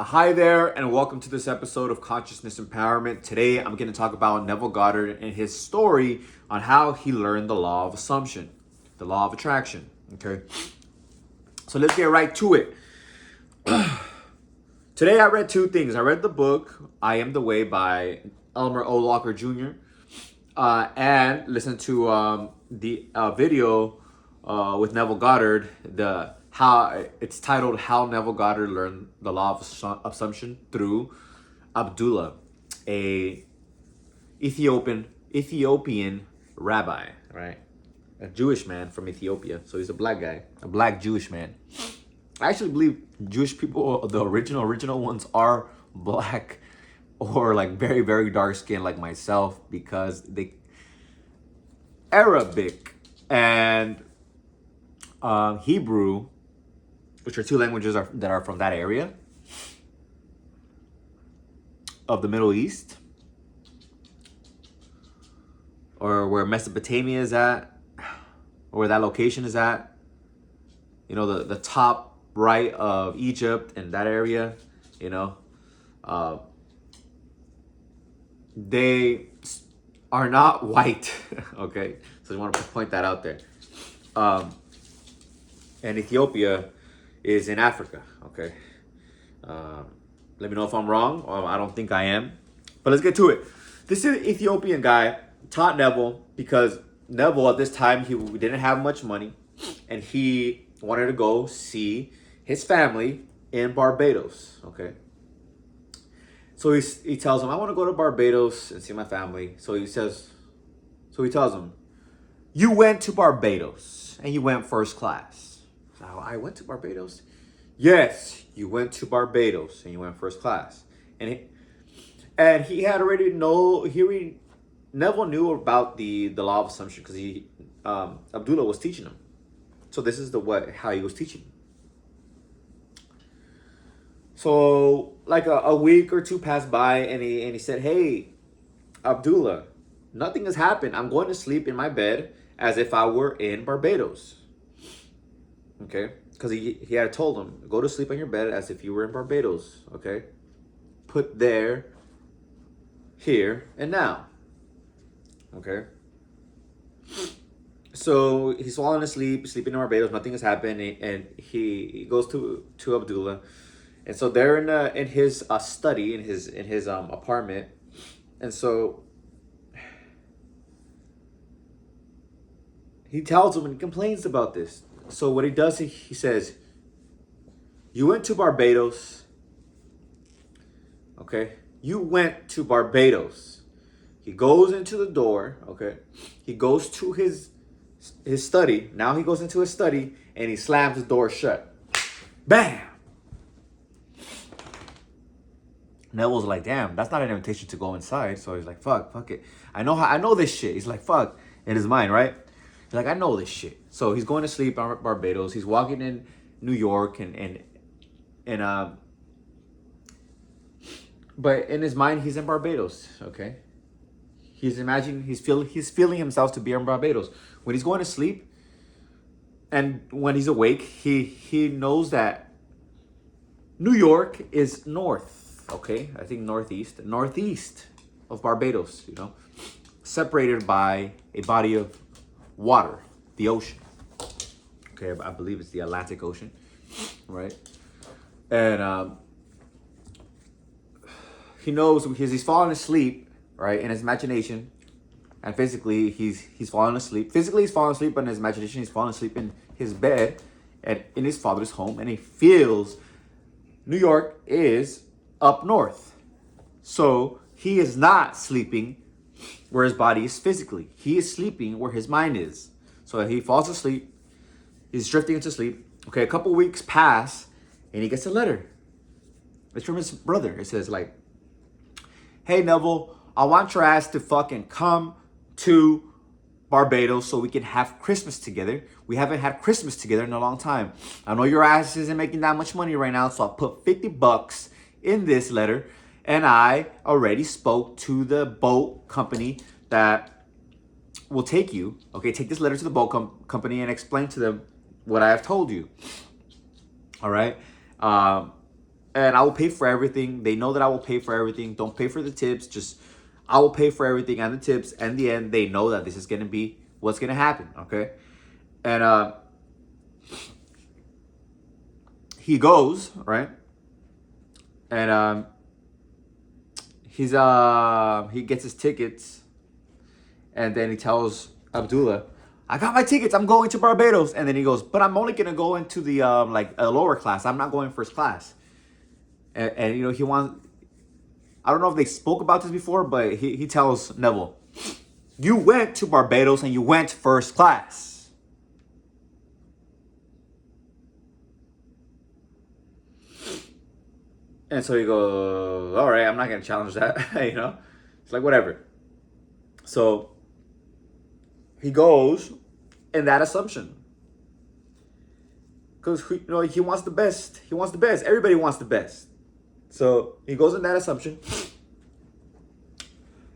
Hi there, and welcome to this episode of Consciousness Empowerment. Today, I'm going to talk about Neville Goddard and his story on how he learned the law of assumption, the law of attraction. Okay, so let's get right to it. Today, I read two things. I read the book "I Am the Way" by Elmer O. Locker Jr. And listened to the video with Neville Goddard. The how it's titled "How Neville Goddard Learned the Law of Assumption Through Abdullah, a Ethiopian rabbi, right? A Jewish man from Ethiopia. So he's a black guy, a black Jewish man. I actually believe Jewish people, the original ones, are black or like very, very dark skinned like myself, because they Arabic and Hebrew, which are two languages that are from that area of the Middle East, or where Mesopotamia is at, or where that location is at. You know, the top right of Egypt and that area, you know, they are not white. Okay, so I want to point that out there. And Ethiopia is in Africa. Okay, let me know if I'm wrong. I don't think I am, but let's get to it. This is an Ethiopian guy taught Neville, because Neville at this time, he didn't have much money, and he wanted to go see his family in Barbados. Okay, so he tells him, I want to go to Barbados and see my family. So he tells him, you went to Barbados and you went first class. So I went to Barbados? Yes, you went to Barbados and you went first class. And he had already Neville knew about the law of assumption, because Abdullah was teaching him. So this is how he was teaching. So like a week or two passed by, and he said, hey, Abdullah, nothing has happened. I'm going to sleep in my bed as if I were in Barbados. Okay? Because he had told him, go to sleep on your bed as if you were in Barbados. Okay? Put there, here, and now. Okay? So he's falling asleep, sleeping in Barbados. Nothing has happened, and he goes to Abdullah. And so they're in his study, in his apartment. And so he tells him and he complains about this. So what he does, he says, you went to Barbados. Okay? You went to Barbados. He goes into the door. Okay? He goes to his study. Now he goes into his study and he slams the door shut. Bam! Neville's like, damn, that's not an invitation to go inside. So he's like, fuck it. I know this shit. He's like, fuck, in his mind, right? He's like, I know this shit. So he's going to sleep on Barbados. He's walking in New York but in his mind, he's in Barbados. Okay, he's feeling himself to be in Barbados. When he's going to sleep, and when he's awake, he knows that New York is north. Okay, I think northeast of Barbados, you know, separated by a body of water, the ocean. Okay, I believe it's the Atlantic Ocean, right? And he knows, because he's falling asleep, right, in his imagination, and physically he's falling asleep. Physically he's falling asleep, but in his imagination he's falling asleep in his bed and in his father's home, and he feels New York is up north. So he is not sleeping where his body is physically. He is sleeping where his mind is. So he falls asleep. He's drifting into sleep. Okay, a couple weeks pass, and he gets a letter. It's from his brother. It says like, hey Neville, I want your ass to fucking come to Barbados so we can have Christmas together. We haven't had Christmas together in a long time. I know your ass isn't making that much money right now, so I'll put $50 in this letter. And I already spoke to the boat company that will take you. Okay, take this letter to the boat company and explain to them what I have told you. All right. and I will pay for everything. They know that I will pay for everything. Don't pay for the tips. Just I will pay for everything and the tips. And the end, they know that this is gonna be what's gonna happen. Okay, and he goes right, and he gets his tickets, and then he tells Abdullah, "I got my tickets. I'm going to Barbados." And then he goes, "But I'm only gonna go into the like a lower class. I'm not going first class." And you know he wants. I don't know if they spoke about this before, but he tells Neville, "You went to Barbados and you went first class." And so he goes, "All right, I'm not gonna challenge that." You know, it's like whatever. So he goes in that assumption because you know he wants the best. He wants the best. Everybody wants the best. So he goes in that assumption.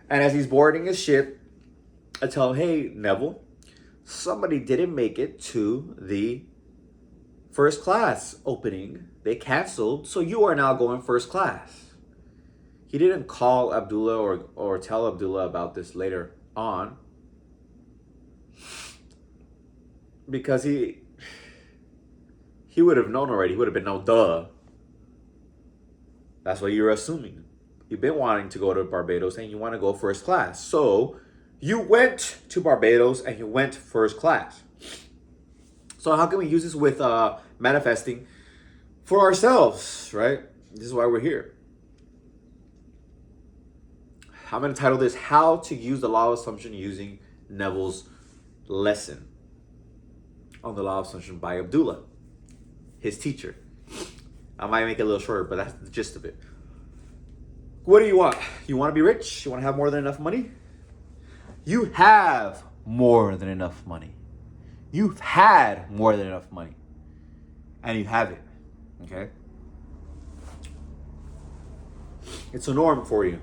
And as he's boarding his ship, I tell him, "Hey, Neville, somebody didn't make it to the first class opening. They canceled, so you are now going first class." He didn't call Abdullah or tell Abdullah about this later on because he would have known already. He would have been, no, duh. That's what you're assuming. You've been wanting to go to Barbados and you want to go first class. So you went to Barbados and you went first class. So how can we use this with manifesting for ourselves, right? This is why we're here. I'm going to title this, How to Use the Law of Assumption Using Neville's Lesson on the Law of Assumption by Abdullah, his teacher. I might make it a little shorter, but that's the gist of it. What do you want? You want to be rich? You want to have more than enough money? You have more than enough money. You've had more than enough money. And you have it. Okay? It's a norm for you.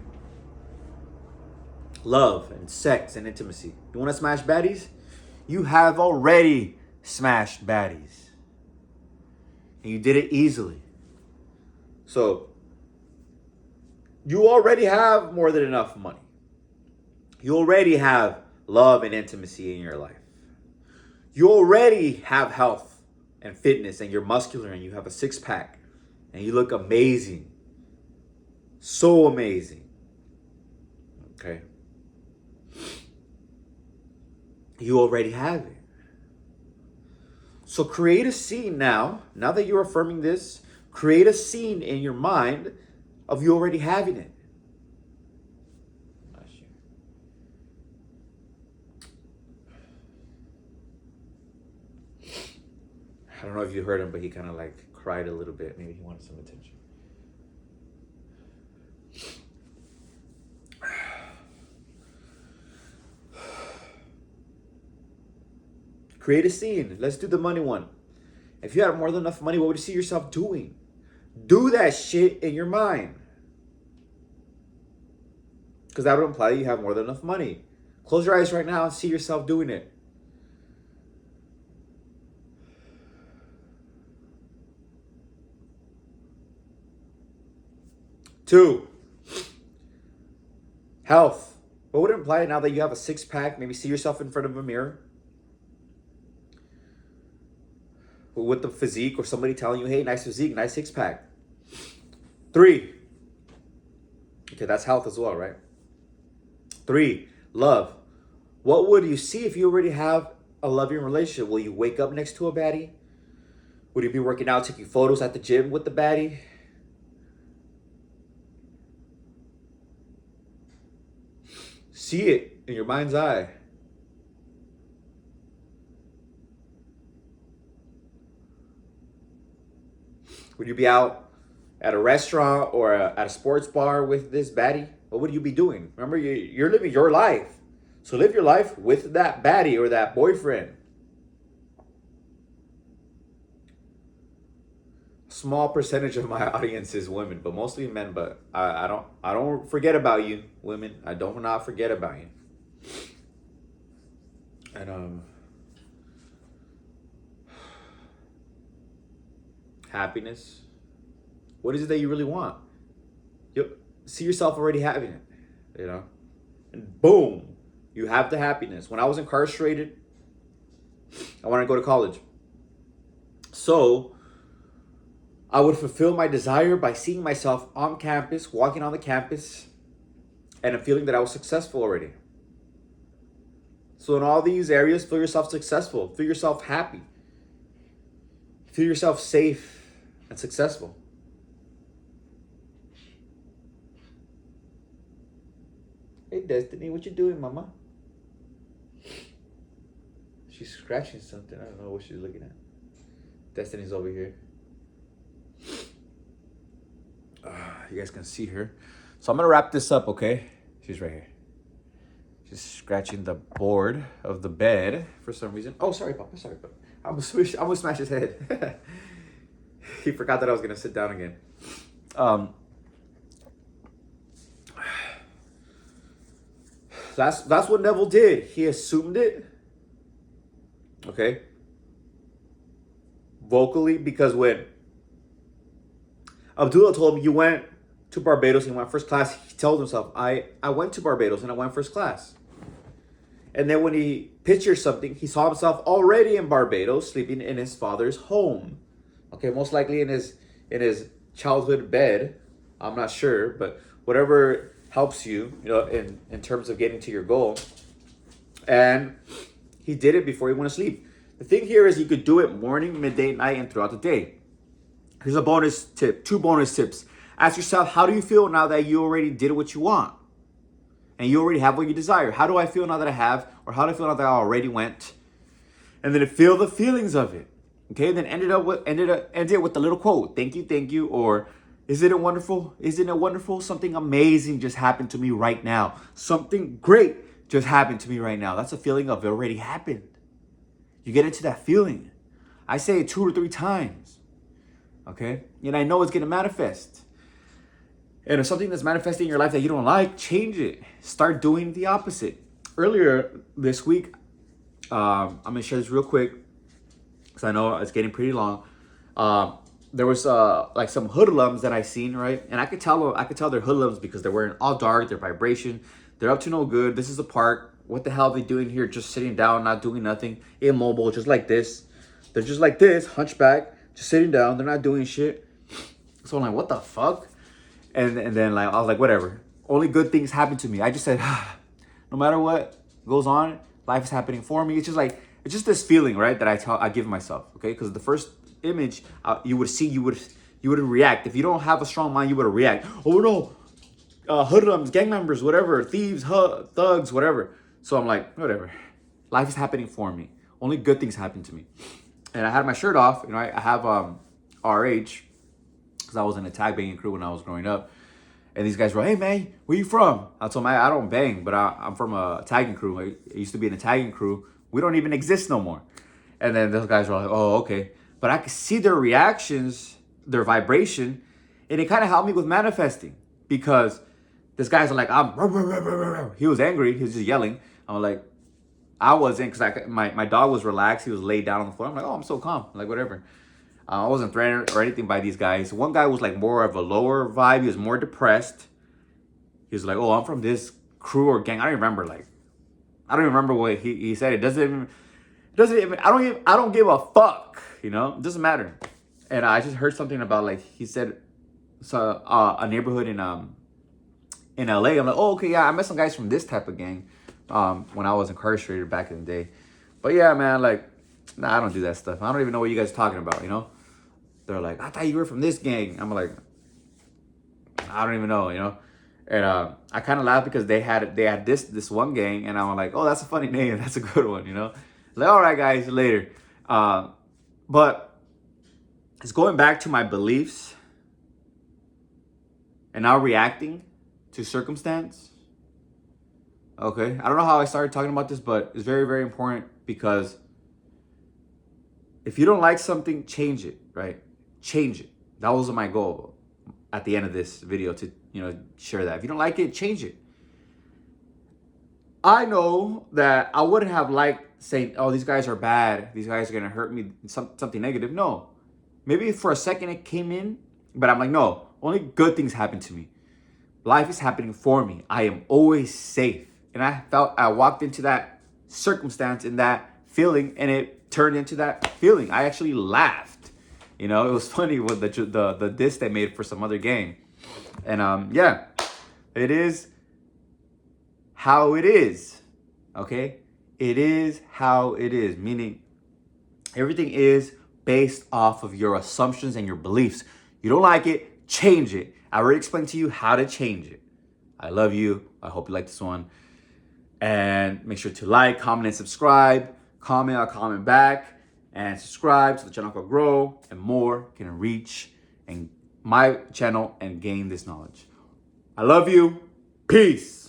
Love and sex and intimacy. You want to smash baddies? You have already smashed baddies. And you did it easily. So, you already have more than enough money. You already have love and intimacy in your life. You already have health and fitness, and you're muscular and you have a six-pack and you look amazing. So amazing. Okay? You already have it. So create a scene now that you're affirming this, create a scene in your mind of you already having it. I don't know if you heard him, but he kind of like cried a little bit. Maybe he wanted some attention. Create a scene. Let's do the money one. If you had more than enough money, what would you see yourself doing? Do that shit in your mind. Because that would imply you have more than enough money. Close your eyes right now and see yourself doing it. Two, health. What would it imply now that you have a six-pack? Maybe see yourself in front of a mirror with the physique, or somebody telling you, "Hey, nice physique, nice six-pack." Three. Okay, that's health as well, right? Three, love. What would you see if you already have a loving relationship? Will you wake up next to a baddie? Would you be working out, taking photos at the gym with the baddie? See it in your mind's eye. Would you be out at a restaurant or at a sports bar with this baddie? What would you be doing? Remember, you're living your life. So live your life with that baddie or that boyfriend. Small percentage of my audience is women, but mostly men. But I don't forget about you, women. I don't not forget about you. And happiness, What is it that you really want? You see yourself already having it, you know? And boom, you have the happiness. When I was incarcerated, I wanted to go to college. So I would fulfill my desire by seeing myself on campus, walking on the campus, and a feeling that I was successful already. So in all these areas, feel yourself successful, feel yourself happy, feel yourself safe and successful. Hey Destiny, what you doing, mama? She's scratching something. I don't know what she's looking at. Destiny's over here. You guys can see her. So I'm gonna wrap this up, okay? She's right here. She's scratching the board of the bed for some reason. Oh, sorry, Papa. Sorry, Papa. I'm gonna smash his head. He forgot that I was gonna sit down again. That's what Neville did. He assumed it. Okay. Vocally, because when Abdullah told me you went to Barbados and went first class, he told himself, I went to Barbados and I went first class. And then when he pictured something, he saw himself already in Barbados, sleeping in his father's home. Okay, most likely in his childhood bed. I'm not sure, but whatever helps you, in terms of getting to your goal. And he did it before he went to sleep. The thing here is you could do it morning, midday, night, and throughout the day. Here's a bonus tip, 2 bonus tips. Ask yourself, how do you feel now that you already did what you want? And you already have what you desire. How do I feel now that I have? Or how do I feel now that I already went? And then feel the feelings of it. Okay, then end it with the little quote. Thank you. Or, isn't it wonderful? Isn't it wonderful? Something amazing just happened to me right now. Something great just happened to me right now. That's a feeling of it already happened. You get into that feeling. I say it 2 or 3 times. Okay? And I know it's going to manifest. And if something that's manifesting in your life that you don't like, change it. Start doing the opposite. Earlier this week, I'm going to share this real quick because I know it's getting pretty long. There was like some hoodlums that I seen, right? And I could tell they're hoodlums because they're wearing all dark, they're vibration, they're up to no good. This is a park. What the hell are they doing here? Just sitting down, not doing nothing, immobile, just like this. They're just like this, hunchback, just sitting down. They're not doing shit. So I'm like, what the fuck? And then like I was like, whatever. Only good things happen to me. I just said, no matter what goes on, life is happening for me. It's just this feeling, right, that I give myself, okay? Because the first image you would react. If you don't have a strong mind, you would react. Oh no, hoodlums, gang members, whatever, thieves, thugs, whatever. So I'm like, whatever. Life is happening for me. Only good things happen to me. And I had my shirt off. I have RH because I was in a tag banging crew when I was growing up. And these guys were, hey man, where you from? I told them I don't bang, but I'm from a tagging crew. I used to be in a tagging crew. We don't even exist no more. And then those guys were like, oh, okay. But I could see their reactions, their vibration, and it kind of helped me with manifesting because this guy's like, he was angry. He was just yelling. I'm like, I wasn't, because my dog was relaxed. He was laid down on the floor. I'm like, oh, I'm so calm. Like, whatever. I wasn't threatened or anything by these guys. One guy was like more of a lower vibe. He was more depressed. He was like, oh, I'm from this crew or gang. I don't remember. I don't even remember what he said. It doesn't even, I don't give a fuck. It doesn't matter. And I just heard something about he said, a neighborhood in LA. I'm like, oh, okay, yeah, I met some guys from this type of gang when I was incarcerated back in the day. But yeah, man, nah, I don't do that stuff. I don't even know what you guys are talking about, They're like, I thought you were from this gang. I'm like, I don't even know, And I kind of laughed because they had this one gang, and I'm like, oh, that's a funny name. That's a good one, Like, all right, guys, later. But it's going back to my beliefs and now reacting to circumstance. Okay, I don't know how I started talking about this, but it's very, very important because if you don't like something, change it, right? Change it. That was my goal at the end of this video to, share that. If you don't like it, change it. I know that I wouldn't have liked saying, oh, these guys are bad. These guys are going to hurt me, something negative. No. Maybe for a second it came in, But I'm like, no, only good things happen to me. Life is happening for me. I am always safe. And I walked into that circumstance and that feeling, and it turned into that feeling. I actually laughed. You know, it was funny with the diss they made for some other game. And yeah, it is how it is. Okay? It is how it is. Meaning everything is based off of your assumptions and your beliefs. You don't like it, change it. I already explained to you how to change it. I love you. I hope you like this one. And make sure to like, comment, and subscribe. Comment, I'll comment back. And subscribe so the channel can grow and more can reach and my channel and gain this knowledge. I love you. Peace.